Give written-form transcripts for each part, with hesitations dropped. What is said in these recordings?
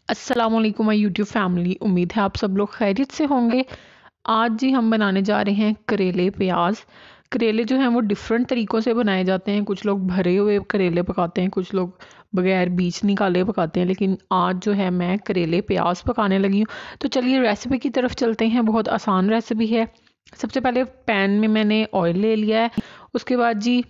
अस्सलामुअलैकुम my YouTube family. उम्मीद है आप सब लोग खैरियत से होंगे। आज जी हम बनाने जा रहे हैं करेले प्याज। करेले जो हैं वो डिफरेंट तरीक़ों से बनाए जाते हैं। कुछ लोग भरे हुए करेले पकाते हैं, कुछ लोग बगैर बीज निकाले पकाते हैं, लेकिन आज जो है मैं करेले प्याज पकाने लगी हूँ। तो चलिए रेसिपी की तरफ चलते हैं। बहुत आसान रेसिपी है। सबसे पहले पैन में मैंने ऑयल ले लिया है। उसके बाद जी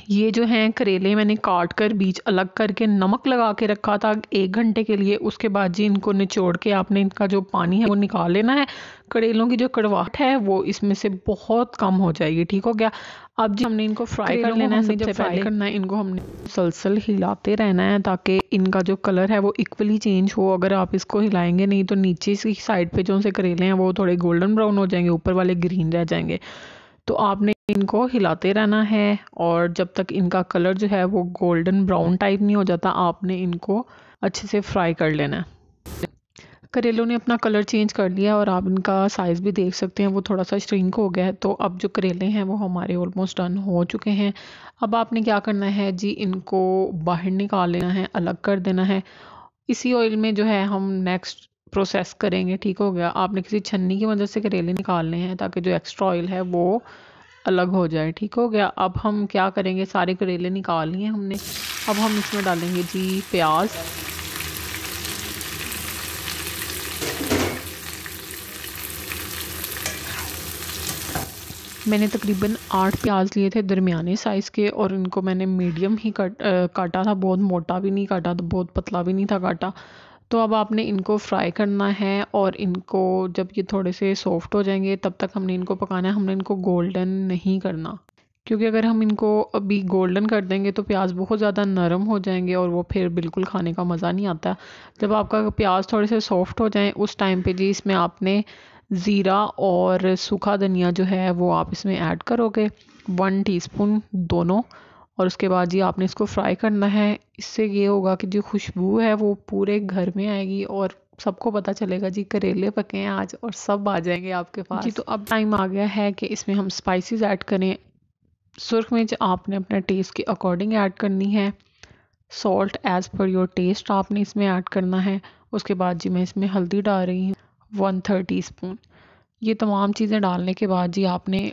ये जो हैं करेले मैंने काट कर बीज अलग करके नमक लगा के रखा था 1 घंटे के लिए। उसके बाद जी इनको निचोड़ के आपने इनका जो पानी है वो निकाल लेना है। करेलों की जो कड़वाहट है वो इसमें से बहुत कम हो जाएगी। ठीक हो गया। अब जी हमने इनको फ्राई कर लेना है। सबसे फ्राई करना है इनको हमने मुसलसल हिलाते रहना है ताकि इनका जो कलर है वो इक्वली चेंज हो। अगर आप इसको हिलाएंगे नहीं तो नीचे की साइड पे जो से करेले हैं वो थोड़े गोल्डन ब्राउन हो जाएंगे, ऊपर वाले ग्रीन रह जाएंगे। तो आपने इनको हिलाते रहना है और जब तक इनका कलर जो है वो गोल्डन ब्राउन टाइप नहीं हो जाता आपने इनको अच्छे से फ्राई कर लेना है। करेलों ने अपना कलर चेंज कर लिया और आप इनका साइज़ भी देख सकते हैं, वो थोड़ा सा श्रिंक हो गया है। तो अब जो करेले हैं वो हमारे ऑलमोस्ट डन हो चुके हैं। अब आपने क्या करना है जी, इनको बाहर निकाल लेना है, अलग कर देना है। इसी ऑयल में जो है हम नेक्स्ट प्रोसेस करेंगे। ठीक हो गया। आपने किसी छन्नी की मदद से करेले निकालने हैं ताकि जो एक्स्ट्रा ऑयल है वो अलग हो जाए। ठीक हो गया। अब हम क्या करेंगे, सारे करेले निकाल लिए हमने। अब हम इसमें डालेंगे जी प्याज। मैंने तकरीबन 8 प्याज लिए थे दरमियाने साइज़ के और इनको मैंने मीडियम ही काटा था। बहुत मोटा भी नहीं काटा तो बहुत पतला भी नहीं था काटा। तो अब आपने इनको फ्राई करना है और इनको जब ये थोड़े से सॉफ्ट हो जाएंगे तब तक हमने इनको पकाना है। हमने इनको गोल्डन नहीं करना, क्योंकि अगर हम इनको अभी गोल्डन कर देंगे तो प्याज बहुत ज़्यादा नरम हो जाएंगे और वो फिर बिल्कुल खाने का मज़ा नहीं आता। जब आपका प्याज थोड़े से सॉफ्ट हो जाए उस टाइम पे जी इसमें आपने ज़ीरा और सूखा धनिया जो है वो आप इसमें ऐड करोगे 1 टीस्पून दोनों। और उसके बाद जी आपने इसको फ्राई करना है। इससे ये होगा कि जो खुशबू है वो पूरे घर में आएगी और सबको पता चलेगा जी करेले पके हैं आज और सब आ जाएंगे आपके पास जी। तो अब टाइम आ गया है कि इसमें हम स्पाइसेस ऐड करें। सुरख मिर्च आपने अपने टेस्ट के अकॉर्डिंग ऐड करनी है। Salt as per your taste आपने इसमें ऐड करना है। उसके बाद जी मैं इसमें हल्दी डाल रही हूँ 1/3 टीस्पून। ये तमाम चीज़ें डालने के बाद जी आपने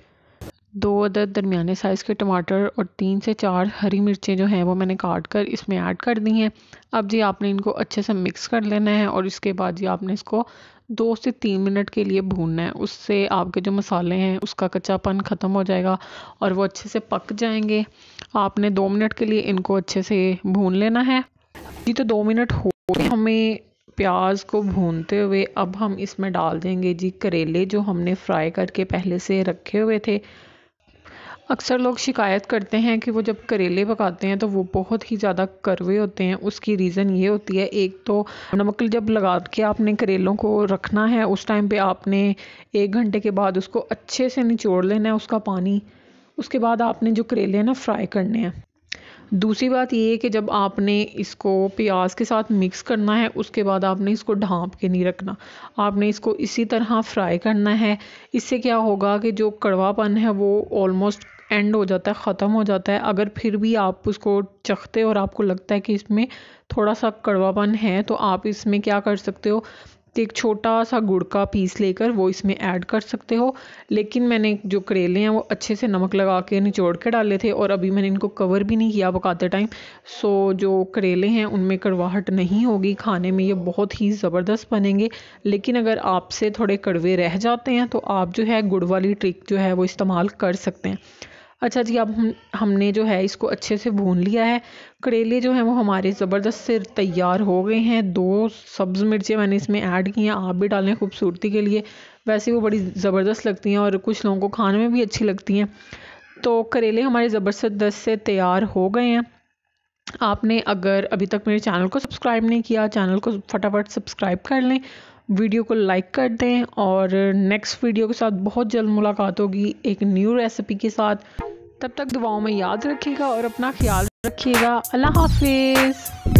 2 अदद दरमियाने साइज़ के टमाटर और 3 से 4 हरी मिर्चें जो हैं वो मैंने काट कर इसमें ऐड कर दी हैं। अब जी आपने इनको अच्छे से मिक्स कर लेना है और इसके बाद जी आपने इसको 2 से 3 मिनट के लिए भूनना है। उससे आपके जो मसाले हैं उसका कच्चापन ख़त्म हो जाएगा और वो अच्छे से पक जाएंगे। आपने 2 मिनट के लिए इनको अच्छे से भून लेना है जी। तो 2 मिनट हो गए हमें प्याज को भूनते हुए। अब हम इसमें डाल देंगे जी करेले जो हमने फ्राई करके पहले से रखे हुए थे। अक्सर लोग शिकायत करते हैं कि वो जब करेले पकाते हैं तो वो बहुत ही ज़्यादा कड़वे होते हैं। उसकी रीज़न ये होती है, एक तो नमक जब लगा के आपने करेलों को रखना है उस टाइम पे आपने 1 घंटे के बाद उसको अच्छे से निचोड़ लेना है उसका पानी। उसके बाद आपने जो करेले हैं ना फ्राई करने हैं। दूसरी बात ये है कि जब आपने इसको प्याज के साथ मिक्स करना है उसके बाद आपने इसको ढाँप के नहीं रखना, आपने इसको इसी तरह फ्राई करना है। इससे क्या होगा कि जो कड़वापन है वो ऑलमोस्ट एंड हो जाता है, ख़त्म हो जाता है। अगर फिर भी आप उसको चखते और आपको लगता है कि इसमें थोड़ा सा कड़वापन है तो आप इसमें क्या कर सकते हो, एक छोटा सा गुड़ का पीस लेकर वो इसमें ऐड कर सकते हो। लेकिन मैंने जो करेले हैं वो अच्छे से नमक लगा के निचोड़ के डाले थे और अभी मैंने इनको कवर भी नहीं किया पकाते टाइम। सो जो करेले हैं उनमें कड़वाहट नहीं होगी, खाने में ये बहुत ही ज़बरदस्त बनेंगे। लेकिन अगर आपसे थोड़े कड़वे रह जाते हैं तो आप जो है गुड़ वाली ट्रिक जो है वो इस्तेमाल कर सकते हैं। अच्छा जी, अब हमने जो है इसको अच्छे से भून लिया है। करेले जो हैं वो हमारे ज़बरदस्त से तैयार हो गए हैं। 2 सब्ज़ मिर्चें मैंने इसमें ऐड की हैं, आप भी डालें खूबसूरती के लिए। वैसे वो बड़ी ज़बरदस्त लगती हैं और कुछ लोगों को खाने में भी अच्छी लगती हैं। तो करेले हमारे ज़बरदस्त से तैयार हो गए हैं। आपने अगर अभी तक मेरे चैनल को सब्सक्राइब नहीं किया, चैनल को फटाफट सब्सक्राइब कर लें, वीडियो को लाइक कर दें और नेक्स्ट वीडियो के साथ बहुत जल्द मुलाकात होगी एक न्यू रेसिपी के साथ। तब तक दुआओं में याद रखिएगा और अपना ख्याल रखिएगा। अल्लाह हाफिज़।